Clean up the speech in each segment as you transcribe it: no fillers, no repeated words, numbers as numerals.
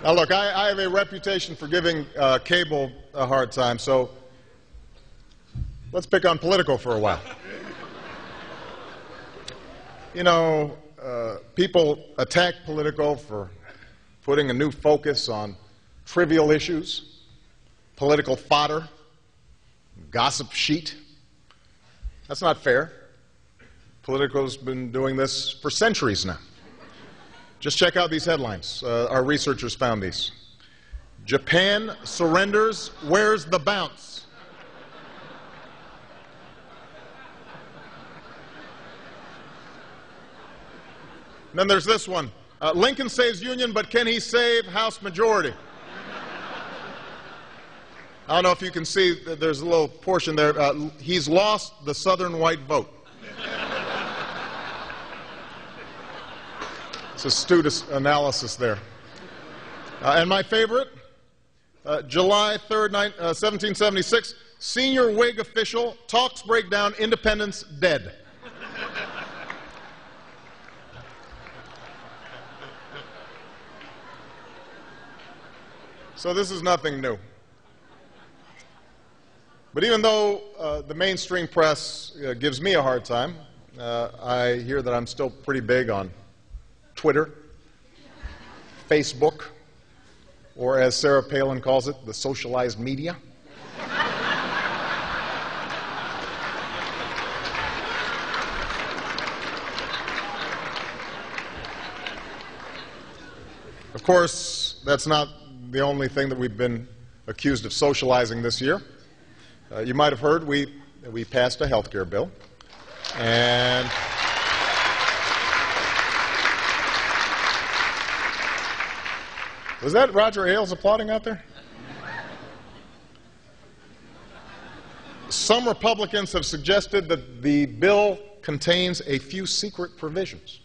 Now, look, I have a reputation for giving cable a hard time, so let's pick on Politico for a while. You know, people attack Politico for putting a new focus on trivial issues, political fodder, gossip sheet. That's not fair. Politico's been doing this for centuries now. Just check out these headlines. Our researchers found these. Japan surrenders, where's the bounce? And then there's this one. Lincoln saves Union, but can he save House majority? I don't know if you can see, there's a little portion there. He's lost the southern white vote. It's astute analysis there. And my favorite, July 3rd, 1776, senior Whig official, talks break down, independence dead. So this is nothing new. But even though the mainstream press gives me a hard time, I hear that I'm still pretty big on Twitter, Facebook, or as Sarah Palin calls it, the socialized media. Of course, that's not the only thing that we've been accused of socializing this year. You might have heard we passed a health care bill, and was that Roger Ailes applauding out there? Some Republicans have suggested that the bill contains a few secret provisions.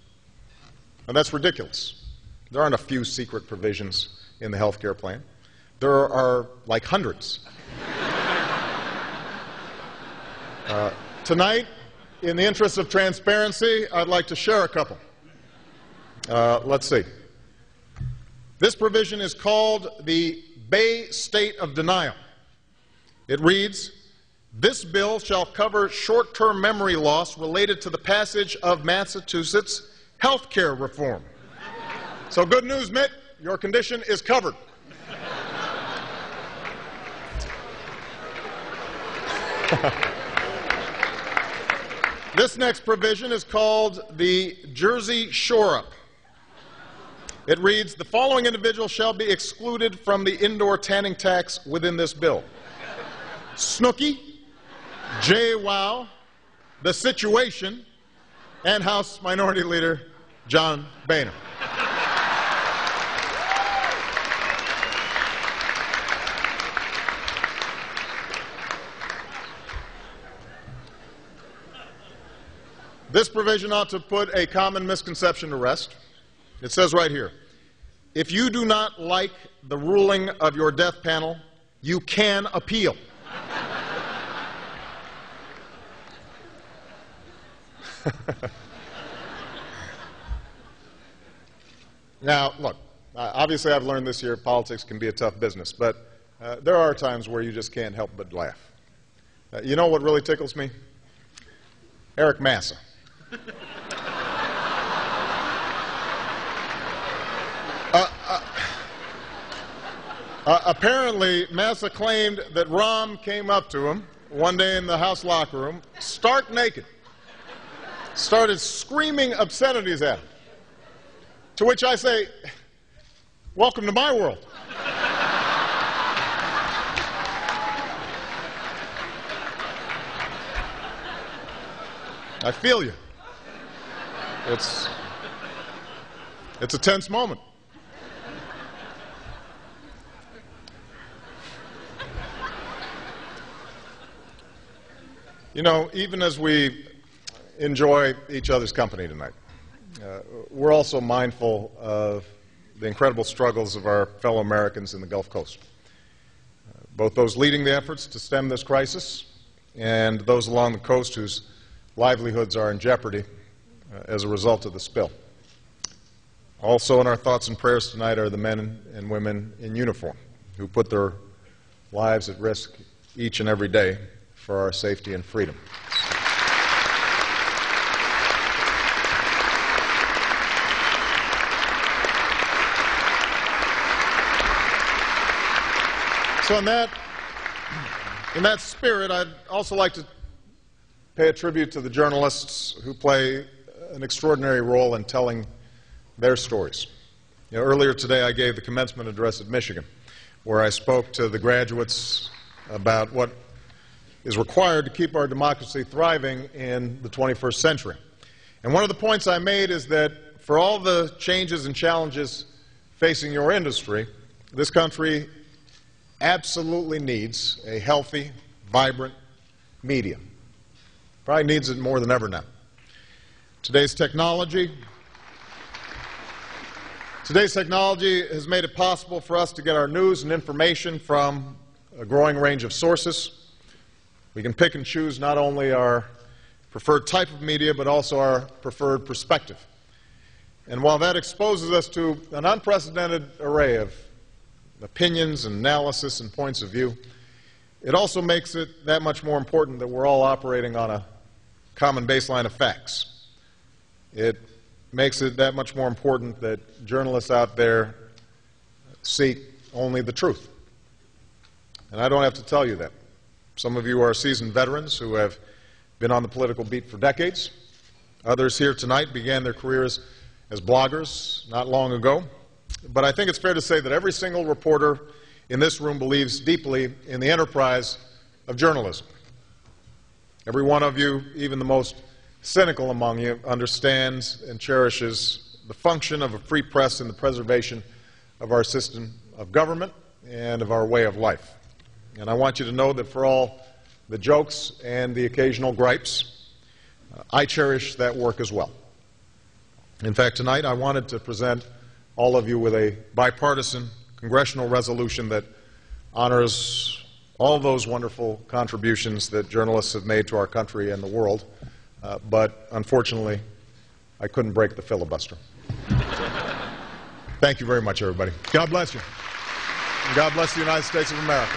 And that's ridiculous. There aren't a few secret provisions in the health care plan. There are like hundreds. Tonight, in the interest of transparency, I'd like to share a couple. Let's see. This provision is called the Bay State of Denial. It reads, this bill shall cover short-term memory loss related to the passage of Massachusetts health care reform. So good news, Mitt, your condition is covered. This next provision is called the Jersey Shore-Up. It reads, the following individuals shall be excluded from the indoor tanning tax within this bill. Snooki, JWoww, The Situation, and House Minority Leader John Boehner. This provision ought to put a common misconception to rest. It says right here, if you do not like the ruling of your death panel, you can appeal. Now, look, obviously I've learned this year politics can be a tough business, but there are times where you just can't help but laugh. You know what really tickles me? Eric Massa. Apparently, Massa claimed that Rahm came up to him one day in the House locker room, stark naked, started screaming obscenities at him. To which I say, welcome to my world. I feel you. It's a tense moment. You know, even as we enjoy each other's company tonight, we're also mindful of the incredible struggles of our fellow Americans in the Gulf Coast, both those leading the efforts to stem this crisis and those along the coast whose livelihoods are in jeopardy as a result of the spill. Also in our thoughts and prayers tonight are the men and women in uniform who put their lives at risk each and every day for our safety and freedom. So in that spirit, I'd also like to pay a tribute to the journalists who play an extraordinary role in telling their stories. Earlier today I gave the commencement address at Michigan, where I spoke to the graduates about what is required to keep our democracy thriving in the 21st century. And one of the points I made is that for all the changes and challenges facing your industry, this country absolutely needs a healthy, vibrant media. Probably needs it more than ever now. Today's technology has made it possible for us to get our news and information from a growing range of sources. We can pick and choose not only our preferred type of media, but also our preferred perspective. And while that exposes us to an unprecedented array of opinions and analysis and points of view, it also makes it that much more important that we're all operating on a common baseline of facts. It makes it that much more important that journalists out there seek only the truth. And I don't have to tell you that. Some of you are seasoned veterans who have been on the political beat for decades. Others here tonight began their careers as bloggers not long ago. But I think it's fair to say that every single reporter in this room believes deeply in the enterprise of journalism. Every one of you, even the most cynical among you, understands and cherishes the function of a free press in the preservation of our system of government and of our way of life. And I want you to know that for all the jokes and the occasional gripes, I cherish that work as well. In fact, tonight I wanted to present all of you with a bipartisan congressional resolution that honors all those wonderful contributions that journalists have made to our country and the world, but unfortunately, I couldn't break the filibuster. Thank you very much, everybody. God bless you. And God bless the United States of America.